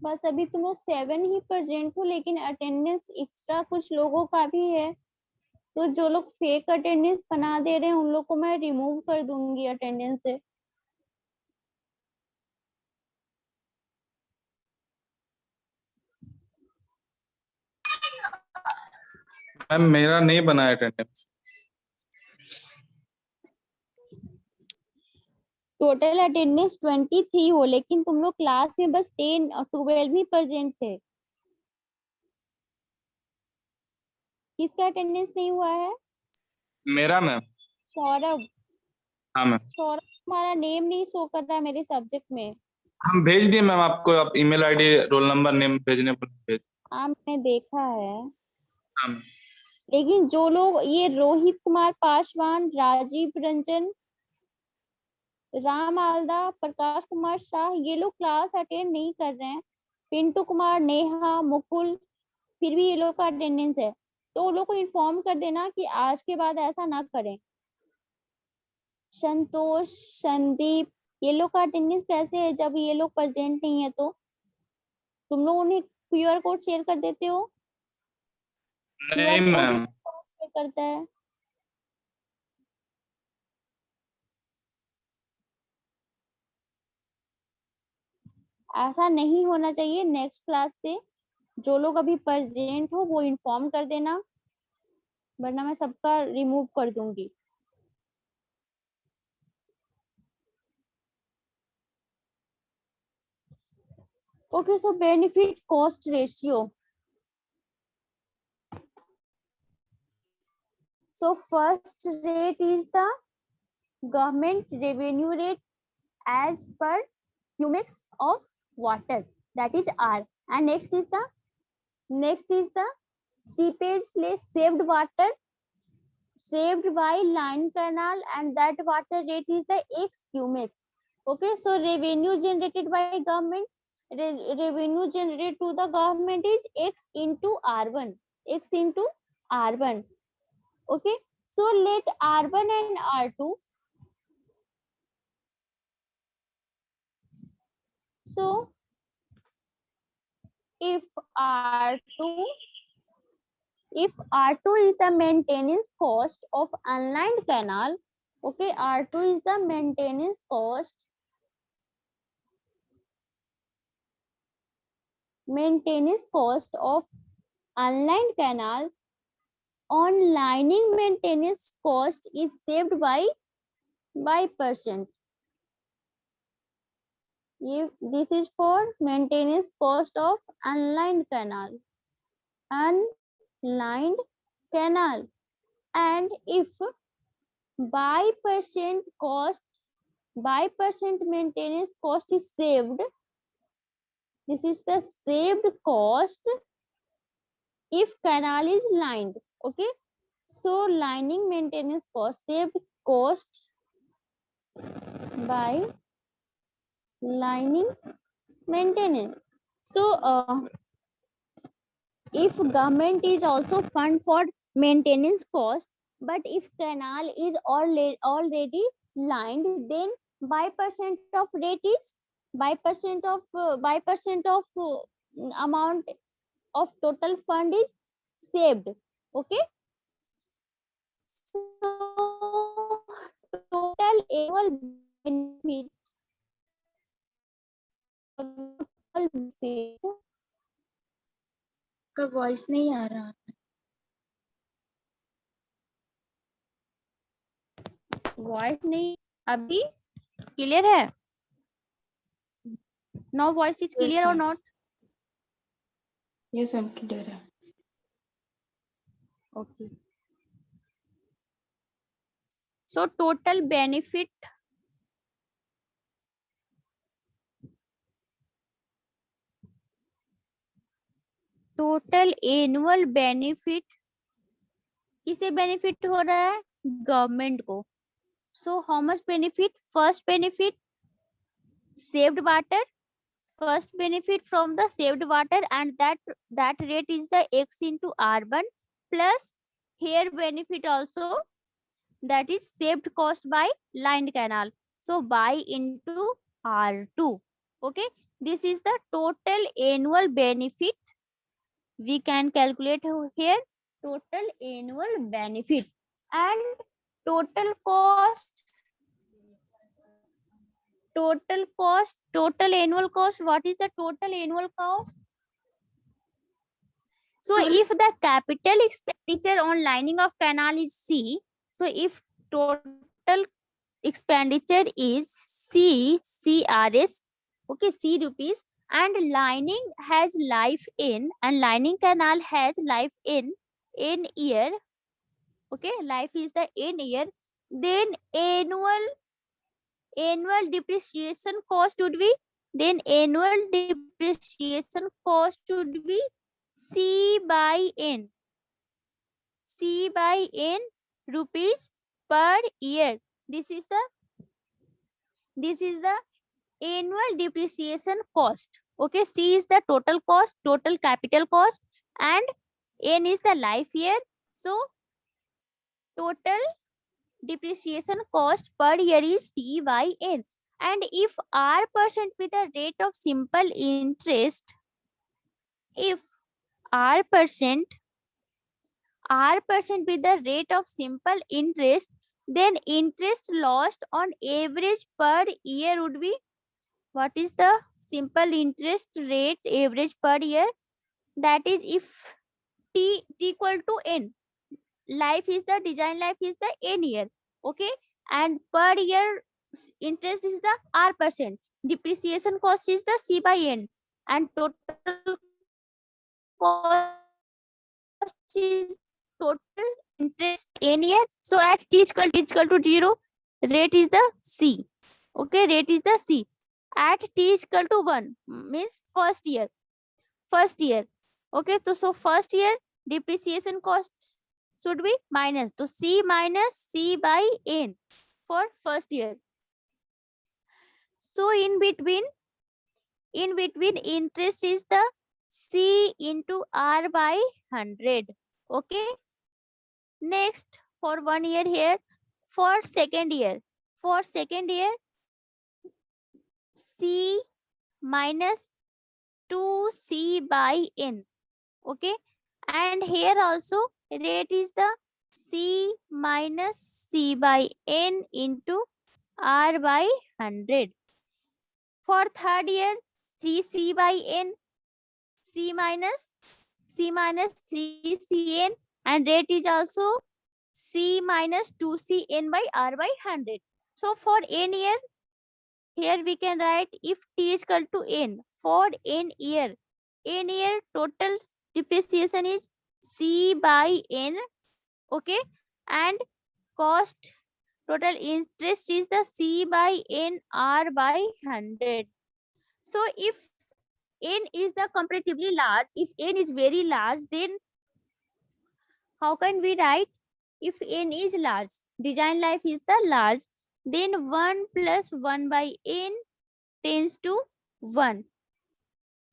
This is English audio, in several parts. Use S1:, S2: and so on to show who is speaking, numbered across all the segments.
S1: बस अभी तुम लोग 7 ही प्रेजेंट हो, लेकिन अटेंडेंस एक्स्ट्रा कुछ लोगों का भी है, तो जो लोग फेक अटेंडेंस बना दे रहे हैं उन लोग को मैं रिमूव कर दूंगी अटेंडेंस से।
S2: मैम मेरा नहीं बना है अटेंडेंस।
S1: टोटल अटेंडेंस 23 हो, लेकिन तुम लोग क्लास में बस 10 और 12 ही प्रेजेंट थे। किसका अटेंडेंस नहीं हुआ है?
S2: मेरा मैम।
S1: सौरभ।
S2: हाँ मैम।
S1: सौरभ, तुम्हारा नेम नहीं शो कर रहा है मेरे सब्जेक्ट में।
S2: हम भेज दिए मैम आपको, आप email ID roll number name भेजने पर भेज।
S1: हाँ, मैंने देखा है।
S2: हाँ मैम।
S1: लेकिन जो लोग ये रोहित कुमार पासवान, राजीव रंजन, राम आलदा, प्रकाश कुमार शाह, ये लोग क्लास अटेंड नहीं कर रहे हैं। पिंटू कुमार, नेहा, मुकुल, फिर भी ये लोग का अटेंडेंस है, तो वो लोग को इन्फॉर्म कर देना कि आज के बाद ऐसा ना करें। संतोष, संदीप, ये लोग का अटेंडेंस कैसे है जब ये लोग प्रेजेंट नहीं है? तो तुम लोग उन्हें क्यूआर कोड शेयर कर देते हो। क्यूआर
S2: नहीं
S1: कोड
S2: मैम।
S1: शेयर करता है। ऐसा नहीं होना चाहिए। नेक्स्ट क्लास से जो लोग अभी प्रेजेंट हो वो इन्फॉर्म कर देना, वरना मैं सबका रिमूव कर दूंगी। Okay, so benefit cost ratio. So first rate is the government revenue rate as per cubics of water, that is R. And next is the seepage less saved water saved by line canal, and that water rate is the X cubics. Okay, so revenue generated by government, revenue generated to the government is X into R1. X into R1. Okay, so let R1 and R2. So if R2 is the maintenance cost of unlined canal, okay, R2 is the maintenance cost of unlined canal. On lining, maintenance cost is saved by percent. If this is for maintenance cost of unlined canal, unlined canal, and if by percent maintenance cost is saved, this is the saved cost if canal is lined. Okay, so lining maintenance cost, saved cost by lining maintenance. So if government is also fund for maintenance cost, but if canal is already lined, then by percent of rate is by percent of amount of total fund is saved. Okay, so total annual benefit
S3: का voice नहीं आ रहा।
S1: Voice नहीं, अभी clear है? No voice is clear और not?
S3: Yes ma'am, clear है।
S1: Okay, so total benefit total annual benefit किसे benefit हो रहा है? गवर्नमेंट को. So how much benefit? First benefit saved water, first benefit from the saved water, and that rate is the X into R1, plus here benefit also, that is saved cost by lined canal, so by into R2. Okay, This is the total annual benefit. We can calculate here total annual benefit and total cost. Total annual cost. What is the total annual cost? So if the capital expenditure on lining of canal is C, so if total expenditure is CRS, okay, C rupees, and lining has life in, and lining canal has life in year, okay, life is the in year, then annual depreciation cost would be, C by N. C by N rupees per year. This is the annual depreciation cost. Okay, C is the total cost, total capital cost, and N is the life year. So total depreciation cost per year is C by N. And if R% with the rate of simple interest, if R% with the rate of simple interest, then interest lost on average per year would be, what is the simple interest rate average per year? That is if T equal to N. Life is the design life is the N year. Okay. And per year interest is the R%. Depreciation cost is the C by N. And total cost is total interest N year. So at T equal to 0, rate is the C. Okay, rate is the C. At T is equal to 1 means first year. Okay, so first year depreciation cost should be minus. So C minus C by N for first year. So in between interest is the C into R by 100. Okay. Next, for 1 year here, for second year C minus 2C by N. Okay. And here also rate is the C minus C by N into R by 100. For third year, 3C by N, C minus 3CN, and rate is also C minus 2CN by R by 100. So for N year, here we can write if T is equal to N, for N year total depreciation is C by N, okay, and cost total interest is the C by N R by 100. So if N is the comparatively large, if N is very large, then how can we write? If N is large, design life is the large, then 1 plus 1 by N tends to 1.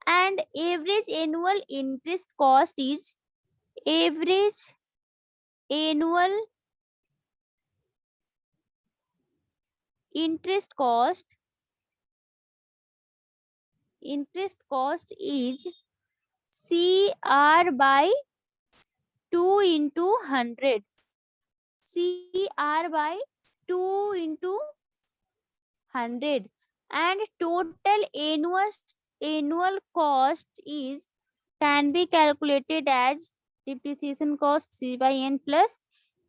S1: And average annual interest cost is average annual interest cost is CR by 2 into 100. CR by 2 into 100. And total annual cost is can be calculated as depreciation cost C by N plus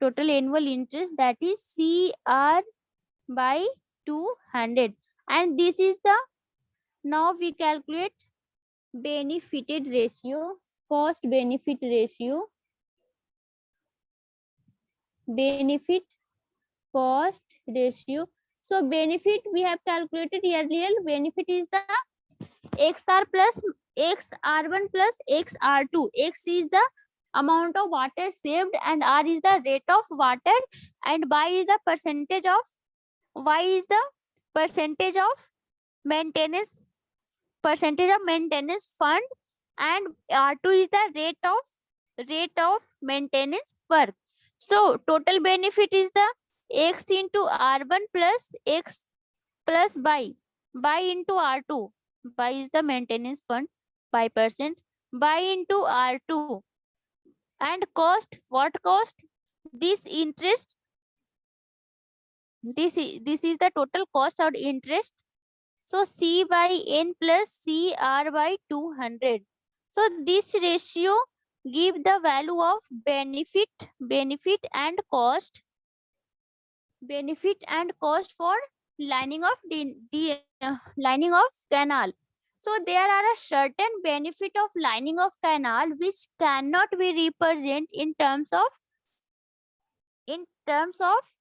S1: total annual interest, that is CR by 200. And this is the, now we calculate benefited ratio, cost benefit ratio, benefit cost ratio. So benefit we have calculated earlier. Benefit is the XR plus XR1 plus XR2. X is the amount of water saved and R is the rate of water, and Y is the percentage of maintenance fund, and R2 is the rate of maintenance work. So total benefit is the X into R1 plus X plus by into R2. by is the maintenance fund, 5%, by into R2. And cost, what cost? This interest, this is the total cost or interest. So C by N plus CR by 200. So this ratio give the value of benefit and cost, for lining of lining of canal. So there are a certain benefit of lining of canal which cannot be represented in terms of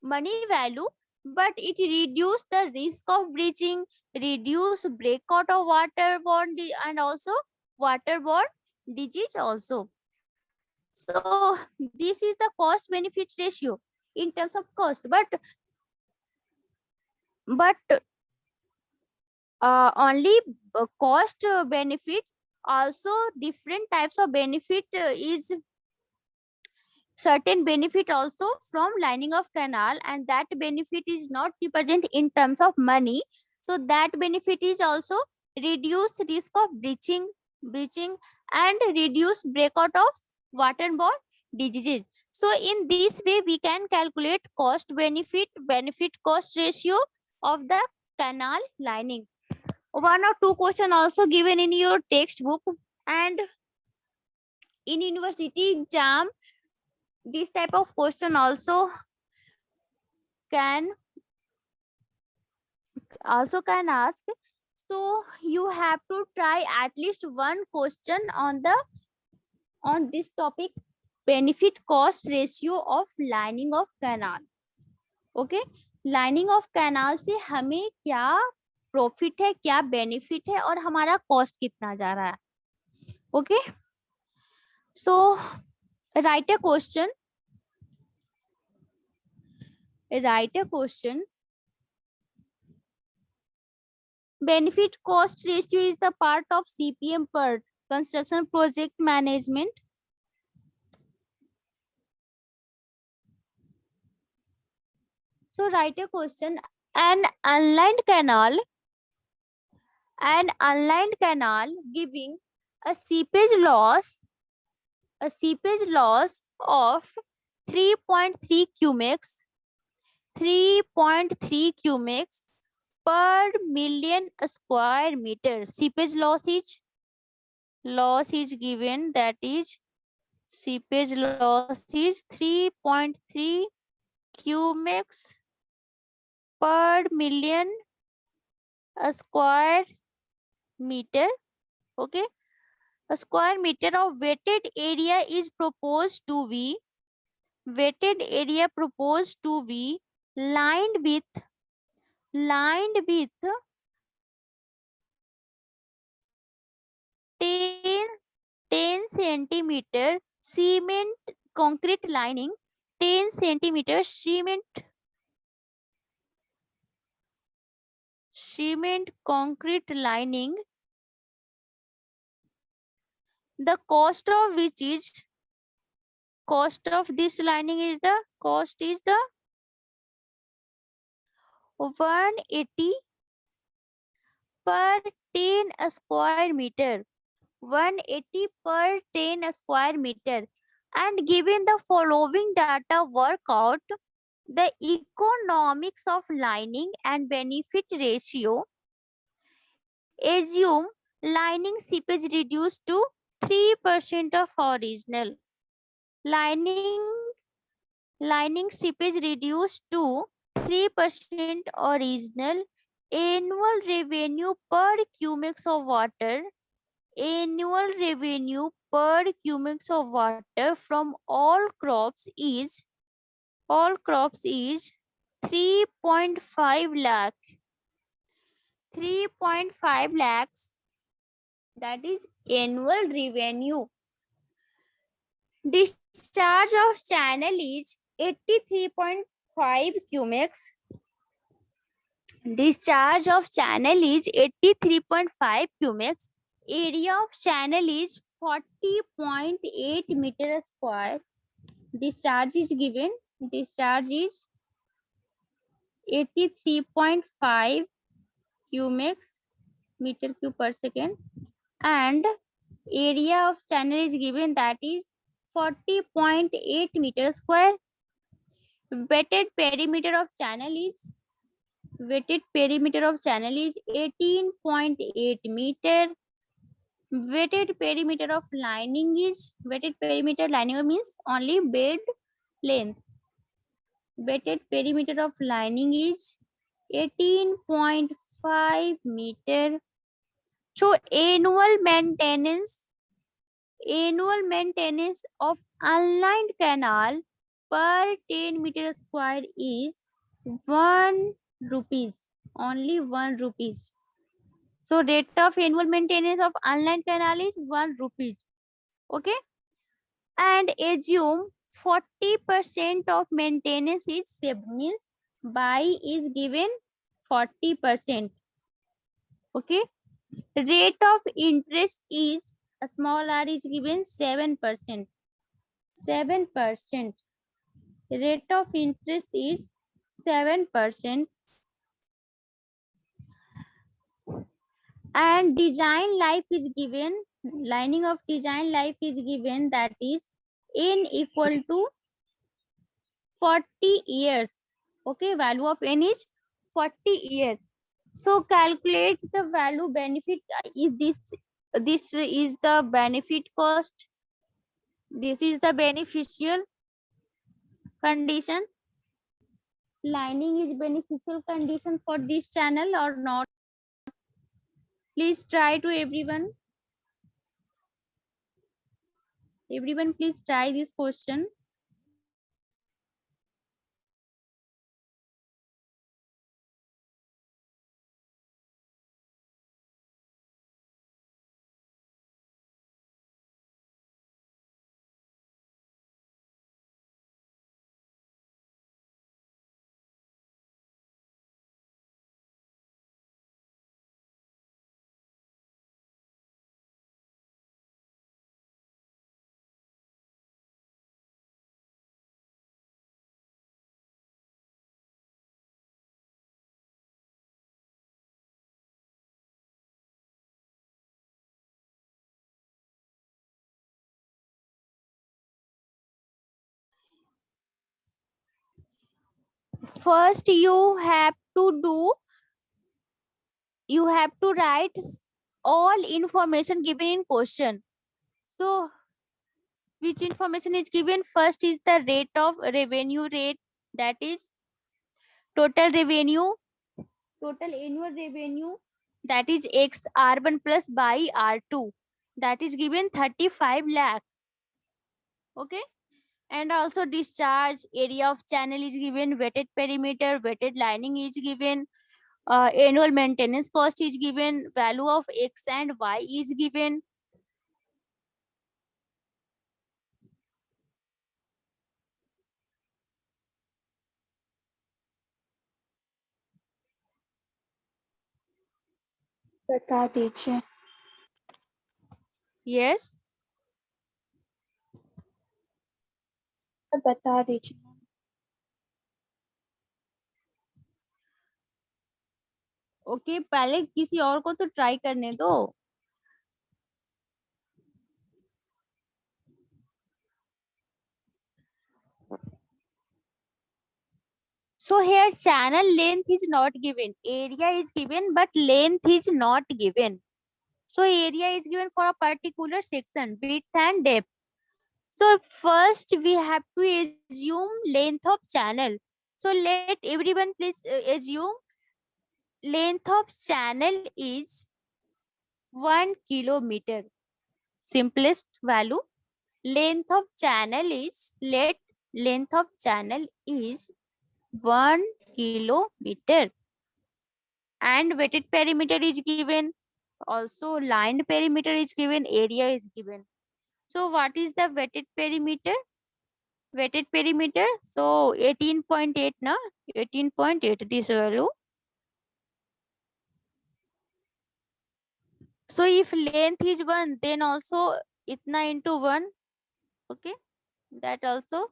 S1: money value, but it reduce the risk of breaching, reduce breakout of waterborne and also waterborne disease also. So this is the cost benefit ratio in terms of cost, but only cost benefit. Also different types of benefit is certain benefit also from lining of canal, and that benefit is not represent in terms of money. So that benefit is also reduce risk of breaching and reduce breakout of waterborne diseases. So in this way we can calculate cost benefit cost ratio of the canal lining. One or two question also given in your textbook, and in university exam this type of question also can ask. So you have to try at least one question on this topic, benefit cost ratio of lining of canal. Okay, lining of canal से हमें क्या profit है, क्या benefit है, और हमारा cost कितना जा रहा है. Okay, so right a question. Benefit cost ratio is the part of CPM per construction project management. So write a question. An unlined canal giving a seepage loss of 3.3 cumex per million square meter. Seepage loss is given, that is seepage loss is 3.3 cumex per million square meter. Okay, a square meter of wetted area is proposed to be lined with 10 centimeter cement concrete lining, 10 centimeter cement concrete lining, the cost of this lining is the 180 per 10 square meter. 180 per 10 square meter. And given the following data, work out the economics of lining and benefit ratio. Assume lining seepage reduced to 3% of original. Lining seepage reduced to 3% original. Annual revenue per cumex of water. Annual revenue per cumex of water from all crops is 3.5 lakh. 3.5 lakhs, that is annual revenue. Discharge of channel is 83.5 cumex. Discharge of channel is 83.5 cumex. Area of channel is 40.8 meter square. Discharge is given. Discharge is 83.5 cumex. meter cube per second, and area of channel is given, that is 40.8 meter square. Wetted perimeter of channel is 18.8 meter. Wetted perimeter of lining is, wetted perimeter lining means only bed length. Wetted perimeter of lining is 18.5 meter. So annual maintenance of unlined canal per 10 meter square is 1 rupees, only 1 rupees. So rate of annual maintenance of unlined canal is 1 rupees. Okay, and assume 40% of maintenance is saved, means by is given 40%. Okay, rate of interest is, a small r is given 7%. 7%. Rate of interest is 7%. And design life is given, lining of design life is given, that is n equal to 40 years. Okay, value of n is 40 years. So calculate the value benefit. Is this is the benefit cost, this is the beneficial condition. Lining is beneficial condition for this channel or not? Please try to everyone. Everyone, please try this question. First, you have to write all information given in question. So which information is given? First is the rate of revenue rate, that is total revenue, total annual revenue, that is x r1 plus by r2, that is given 35 lakh. Okay, and also discharge area of channel is given, wetted perimeter, wetted lining is given, annual maintenance cost is given, value of x and y is given.
S3: बता दीजिए।
S1: Yes,
S3: बता दीजिए।
S1: Okay, पहले किसी और को तो try करने दो। So here channel length is not given, area is given, but length is not given. So area is given for a particular section, width and depth. So first we have to assume length of channel. So let everyone please assume length of channel is 1 kilometer. Simplest value. Length of channel is, let length of channel is 1 kilometer. And wetted perimeter is given. Also lined perimeter is given, area is given. So what is the wetted perimeter? Wetted perimeter, so 18.8 na, 18.8 this value. So if length is 1, then also itna into 1. Okay, that also.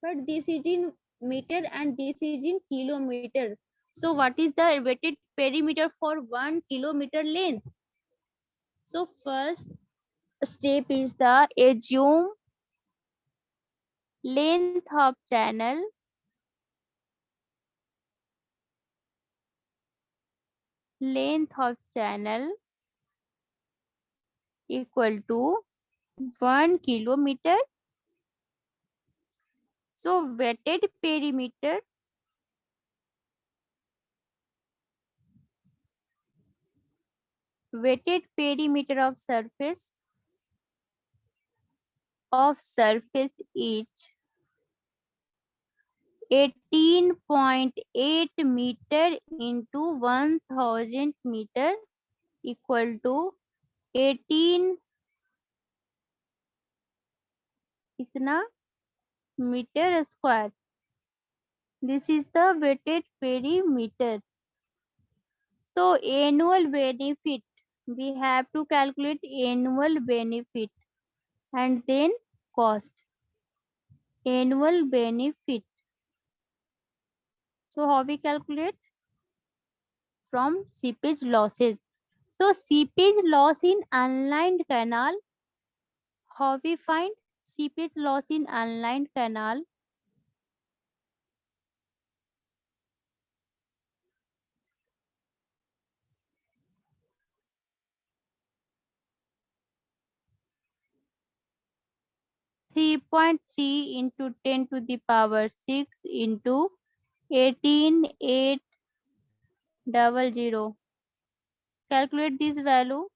S1: but this is in meter and this is in kilometer. So what is the weighted perimeter for 1 kilometer length? So first step is the assume length of channel equal to 1 kilometer. So weighted perimeter of surface is 18.8 meter into 1000 meter equal to 18 itna meter square. This is the weighted perimeter. So annual benefit, we have to calculate annual benefit and then cost. Annual benefit. So how we calculate? From seepage losses. So seepage loss in unlined canal. How we find seepage loss in unlined canal? (3.3 into 10 to the power 6 into 18,800. Calculate this value.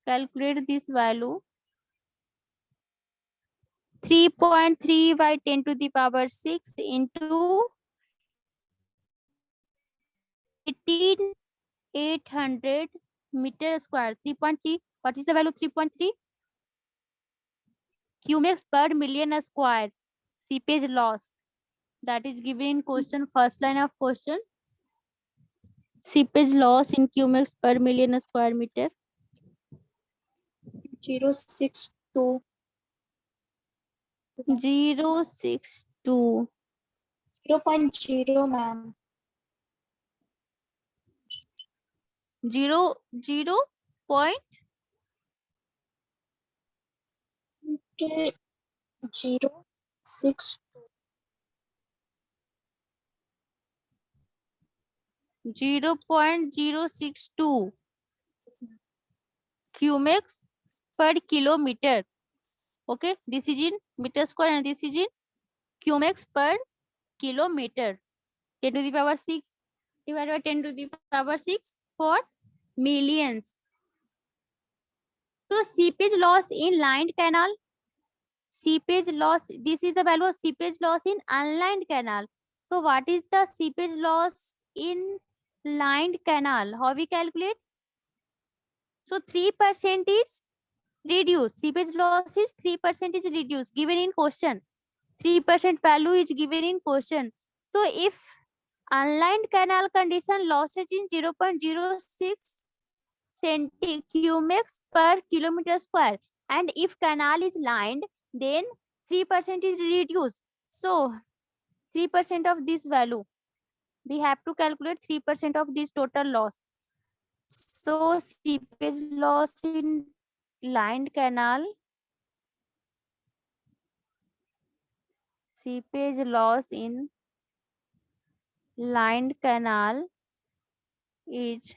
S1: Calculate this value. 3.3 by 10 to the power 6 into 18,800 meter square. 3.3. What is the value? 3.3 cumex per million square. Seepage loss. That is given in question. First line of question. Seepage loss in cumex per million square meter.
S3: 0.62.
S1: 0.62.
S3: 0.0, ma'am.
S1: 0 point
S3: Okay. 0.6.
S1: 0.062 cumex per kilometer. Okay, this is in meter square and this is in cumex per kilometer. 10 to the power 6 divided by 10 to the power 6 for millions. So seepage loss in lined canal. Seepage loss, this is the value of seepage loss in unlined canal. So what is the seepage loss in lined canal? How we calculate? So 3% is reduced. Seepage loss is 3% is reduced, given in question. 3% value is given in question. So if unlined canal condition losses in 0.06 cumex per kilometer square, and if canal is lined, then 3% is reduced. So 3% of this value, we have to calculate 3% of this total loss. So seepage loss in lined canal, seepage loss in lined canal is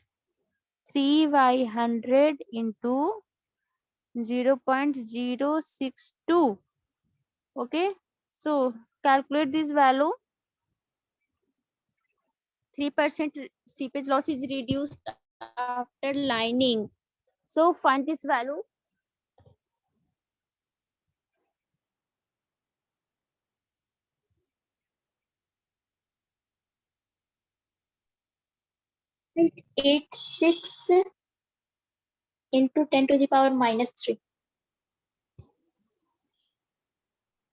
S1: 3 by 100 into 0.062. Okay, so calculate this value. 3% seepage loss is reduced after lining. So find this value.
S3: Right. 86 into 10 to the power minus 3.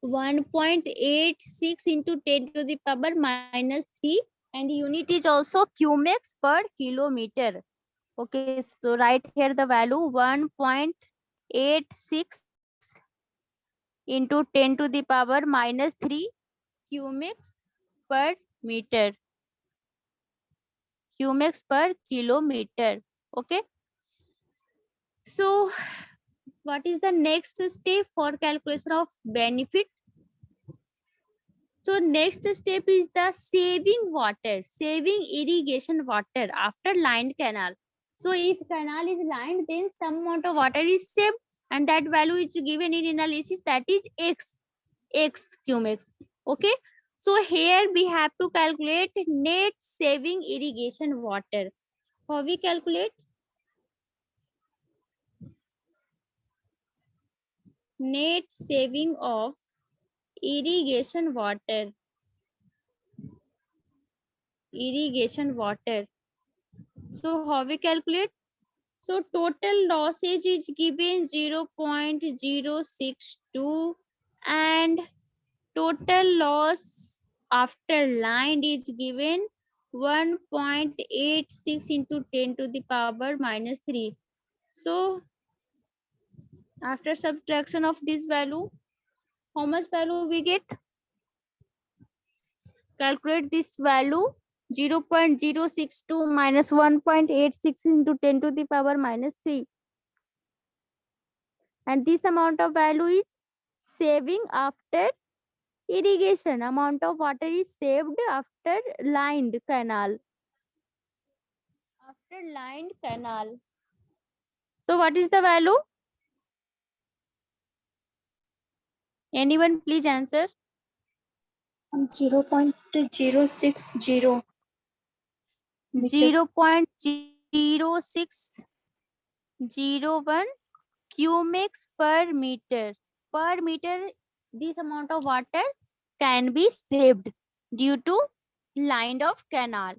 S1: 1.86 into 10 to the power minus 3, and unit is also cumex per kilometer. Okay, so write here the value 1.86 into 10 to the power minus 3 cumecs per meter. Cumecs per kilometer. Okay. So what is the next step for calculation of benefit? So next step is the saving water, saving irrigation water after lined canal. So if canal is lined, then some amount of water is saved, and that value is given in analysis, that is x cumecs. Okay. So here we have to calculate net saving irrigation water. How we calculate? Net saving of irrigation water. Irrigation water. So how we calculate? So total losses is given 0.062 and total loss after line is given 1.86 into 10 to the power minus 3. So after subtraction of this value, how much value we get? Calculate this value. 0.062 minus 1.86 into 10 to the power minus 3. And this amount of value is saving after irrigation. Amount of water is saved after lined canal. After lined canal. So what is the value? Anyone please answer?
S3: 0.060 meter.
S1: 0.0601 cumecs per meter. Per meter, this amount of water can be saved due to lined of canal.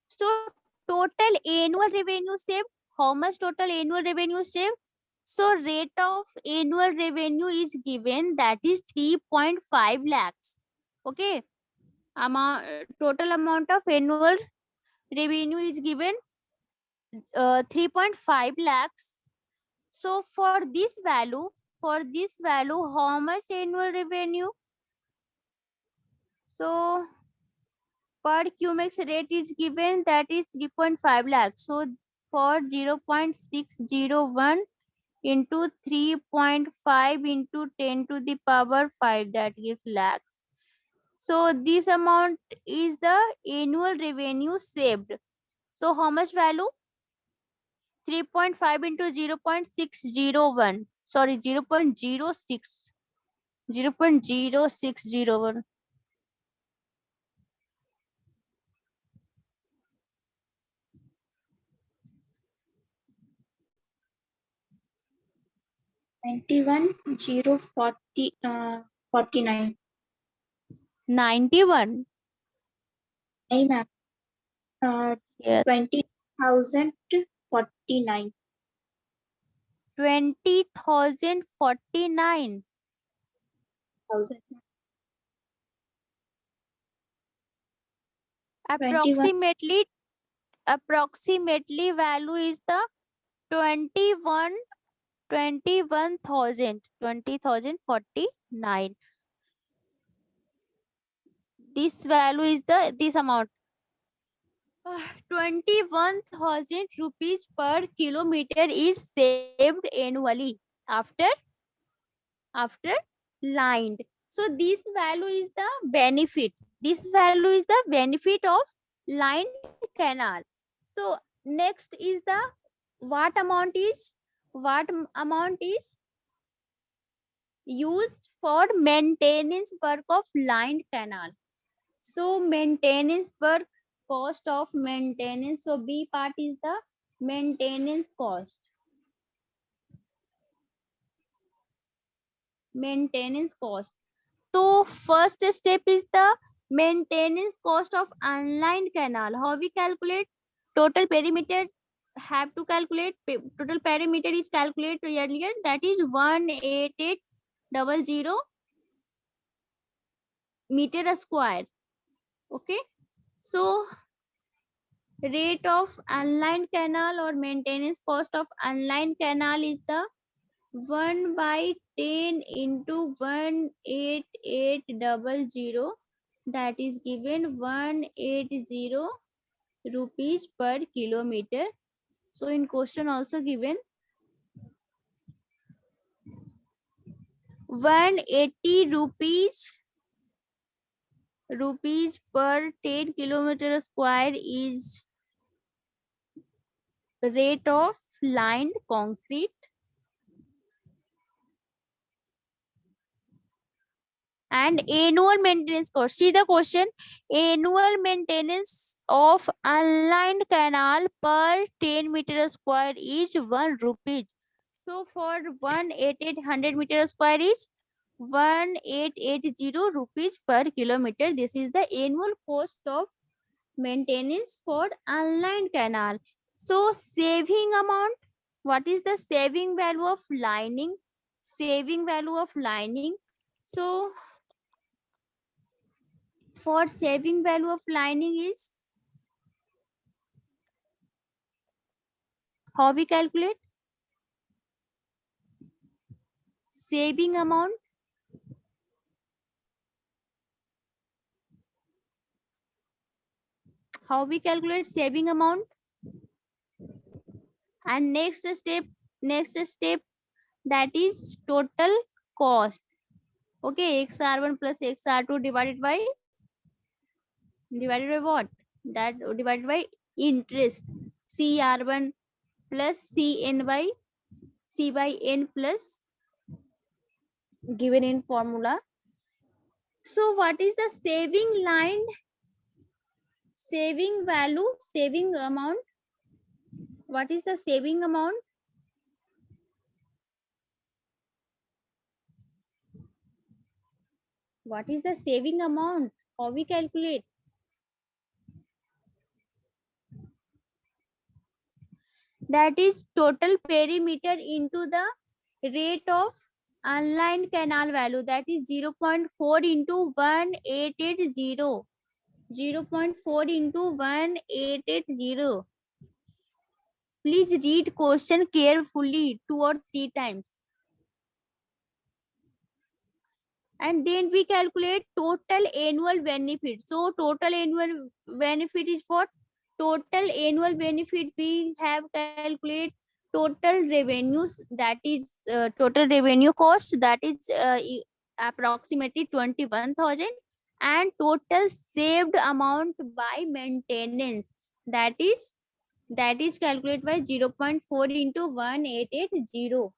S1: So total annual revenue saved. How much total annual revenue saved? So rate of annual revenue is given, that is 3.5 lakhs. Okay. Total amount of annual revenue is given 3.5 lakhs. So for this value, how much annual revenue? So per cumecs rate is given, that is 3.5 lakhs. So for 0.601 into 3.5 into 10 to the power 5, that gives lakhs. So this amount is the annual revenue saved. So how much value? 3.5 into 0.601. Sorry, 0.06. 0.0601.
S3: 91,049.
S1: 91.
S3: नहीं ma'am,
S1: Yes.
S3: 20,049.
S1: 20,049.
S3: 1,000.
S1: Approximately value is the 20,049. This value is this amount. 21,000 rupees per kilometer is saved annually after lined. So this value is the benefit. This value is the benefit of lined canal. So next is the what amount is used for maintenance work of lined canal. So maintenance work, cost of maintenance. So B part is the maintenance cost. Maintenance cost. So first step is the maintenance cost of unlined canal. How we calculate? Total perimeter have to calculate. Total perimeter is calculated earlier, that is 18800 meter square. Okay. So rate of unlined canal or maintenance cost of unlined canal is the 1/10 into 18800, that is given 180 rupees per kilometer. So in question also given 180 rupees per 10 kilometer square is rate of lined concrete, and annual maintenance cost. See the question, annual maintenance of unlined canal per 10 meter square is 1 rupees. So for 18800 meter square is 1880 rupees per kilometer. This is the annual cost of maintenance for unlined canal. So saving amount, what is the saving value of lining? Saving value of lining. So for saving value of lining is, how we calculate? Saving amount, how we calculate saving amount? And next step that is total cost. Okay, XR1 plus XR2 divided by what? That divided by interest. CR1 plus CN by C by N plus given in formula. So what is the saving line? Saving value, saving amount. What is the saving amount? What is the saving amount? How we calculate? That is total perimeter into the rate of unlined canal value, that is 0.4 into 1880. 0.4 into 1880. Please read question carefully 2 or 3 times. And then we calculate total annual benefit. So total annual benefit is what? Total annual benefit we have calculate total revenues, that is total revenue cost, that is approximately 21,000, and total saved amount by maintenance, that is calculated by 0.4 into 1880.